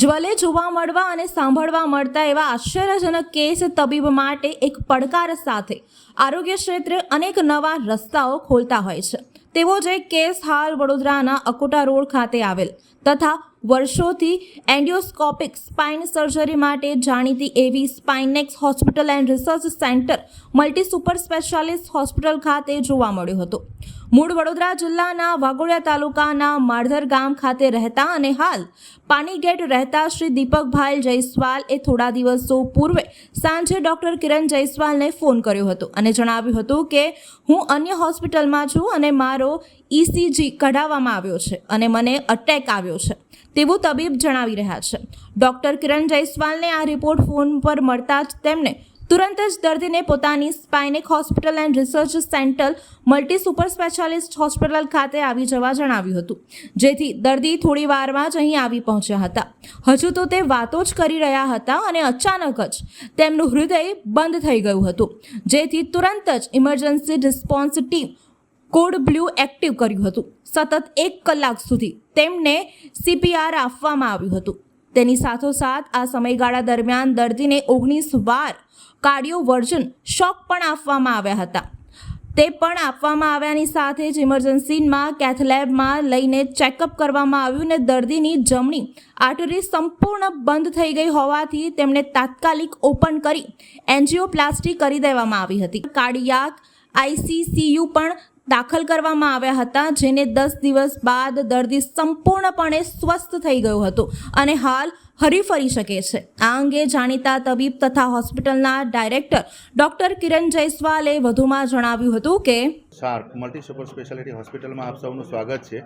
જ્વલે જોવા મળવા અને સાંભળવા મળતા એવા આશ્ચર્યજનક કેસ તબીબ માટે એક પડકાર સાથે આરોગ્ય ક્ષેત્રે અનેક નવા રસ્તાઓ ખોલતા હોય છે। તેવો જ એક કેસ હાલ વડોદરાના અકોટા રોડ ખાતે આવેલ તથા વર્ષોથી એન્ડિયોસ્કોપિક સ્પાઇન સર્જરી માટે જાણીતી એવી સ્પાઇનેક્સ hospital and research centre multi super specialist hospital ખાતે જોવા મળ્યો હતો। મૂળ વડોદરા જિલ્લાના વાઘોડિયા તાલુકાના માળધર ગામ ખાતે રહેતા અને હાલ પાણીગેટ રહેતા શ્રી દીપકભાઈ જયસ્વાલ એ થોડા દિવસો પૂર્વે સાંજે ડોક્ટર કિરણ જયસ્વાલને ફોન કર્યો હતો અને જણાવ્યું હતું કે હું અન્ય હોસ્પિટલમાં છું અને મારો ECG કઢાવવામાં આવ્યો છે અને મને અટેક આવ્યો છે તેવું તબીબ જણાવી રહ્યા છે। ડોક્ટર કિરણ જયસ્વાલને આ રિપોર્ટ ફોન પર મળતા જ તેમણે તુરંત જ દર્દીને પોતાની સ્પાઇનેક hospital and research centre multi super specialist hospital ખાતે આવી જવા જણાવ્યું હતું, જેથી દર્દી થોડી વારમાં જ અહીં આવી પહોંચ્યા હતા। હજુ તો તે વાતો જ કરી રહ્યા હતા અને અચાનક જ તેમનું હૃદય બંધ થઈ ગયું હતું, જેથી તુરંત જ emergency response team code blue active કર્યું હતું। સતત 1 કલાક સુધી તેમને CPR આપવામાં આવ્યું હતું। તેની સાથોસાથ આ સમયગાળા દરમિયાન દર્દીને 19 વાર કાર્ડિયોવર્જન શોક પણ આપવામાં આવ્યા હતા। તે પણ આપવામાં આવ્યાની સાથે જ ઇમરજન્સીમાં કેથલેબમાં લઈને ચેકઅપ કરવામાં આવ્યું ને દર્દીની જમણી આર્ટરી સંપૂર્ણ બંધ થઈ ગઈ હોવાથી તેમને તાત્કાલિક ઓપન કરી એન્જિયોપ્લાસ્ટી કરી દેવામાં આવી હતી। કાર્ડિયાક ICCU પણ દાખલ કરવામાં આવ્યા હતા, જેને 10 દિવસ બાદ દર્દી સંપૂર્ણપણે સ્વસ્થ થઈ ગયો હતો અને હાલ હરીફરી શકે છે। આ અંગે જાણીતા તબીબ તથા હોસ્પિટલના ડાયરેક્ટર ડોક્ટર કિરણ જયસ્વાલે વધુમાં જણાવ્યું હતું કે શાર્ક મલ્ટી સુપર સ્પેશિયાલિટી હોસ્પિટલમાં આપ સૌનું સ્વાગત છે।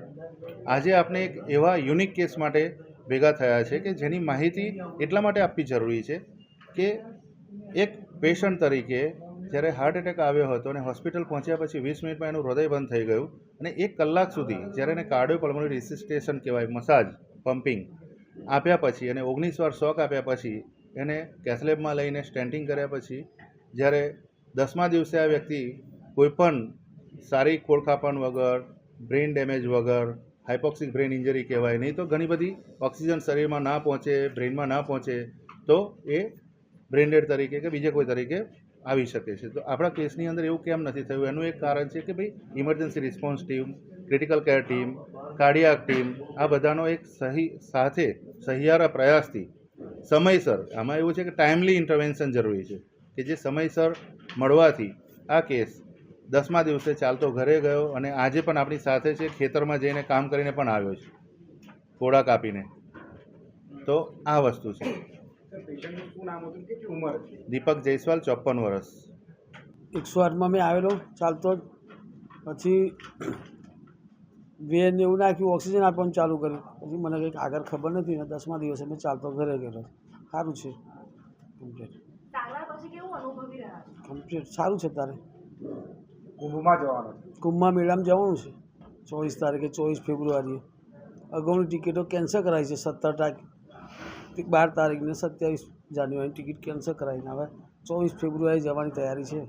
આજે આપણે એક એવા યુનિક કેસ માટે ભેગા થયા છે કે જેની માહિતી એટલા માટે આપવી જરૂરી છે કે એક પેશન્ટ તરીકે જ્યારે હાર્ટ એટેક આવ્યો હતો અને હોસ્પિટલ પહોંચ્યા પછી 20 મિનિટમાં એનું હૃદય બંધ થઈ ગયું અને 1 કલાક સુધી જ્યારે એને કાર્ડિયોપલ્મોનરી રિસિસ્ટેશન કહેવાય, મસાજ પમ્પિંગ આપ્યા પછી અને 19 વાર શોક આપ્યા પછી એને કેથલેબમાં લઈને સ્ટેન્ટિંગ કર્યા પછી જ્યારે 10મા દિવસે આ વ્યક્તિ કોઈપણ સારી ખોળખાપણ વગર, બ્રેઇન ડેમેજ વગર, હાઇપોક્સિક બ્રેઇન ઇન્જરી કહેવાય, નહીં તો ઘણી બધી ઓક્સિજન શરીરમાં ના પહોંચે, બ્રેઇનમાં ના પહોંચે તો એ બ્રેઇન ડેડ તરીકે કે બીજે કોઈ તરીકે આવી શકે છે। તો આપણા કેસની અંદર એવું કેમ નથી થયું એનું એક કારણ છે કે ભાઈ emergency response team, critical care team, cardiac team આ બધાનો એક સાથે સહિયારા પ્રયાસથી સમયસર, આમાં એવું છે કે ટાઈમલી ઇન્ટરવેન્શન જરૂરી છે કે જે સમયસર મળવાથી આ કેસ 10મા દિવસે ચાલતો ઘરે ગયો અને આજે પણ આપણી સાથે છે, ખેતરમાં જઈને કામ કરીને પણ આવ્યો છે ઘોડા કાપીને। તો આ વસ્તુ છે। દીપક જયસ્વાલ 54 વર્ષ। 108માં મેં આવેલો ચાલતો જ, પછી વેન એવું નાખ્યું, ઓક્સિજન આપવાનું ચાલુ કર્યું, પછી મને કંઈક આગળ ખબર નથી ને 10મા દિવસે મેં ચાલતો ઘરે ગયેલો। સારું છે કમ્પ્લીટ સારું છે। તારે કુંભમાં મેળામાં જવાનું છે 24 તારીખે, 24 ફેબ્રુઆરીએ। અગાઉની ટિકિટો કેન્સલ કરાવી છે, 17 તારીખ, 12 તારીખ ને 27 જાન્યુઆરીની ટિકિટ કેન્સલ કરાવીને હવે 24 ફેબ્રુઆરી જવાની તૈયારી છે।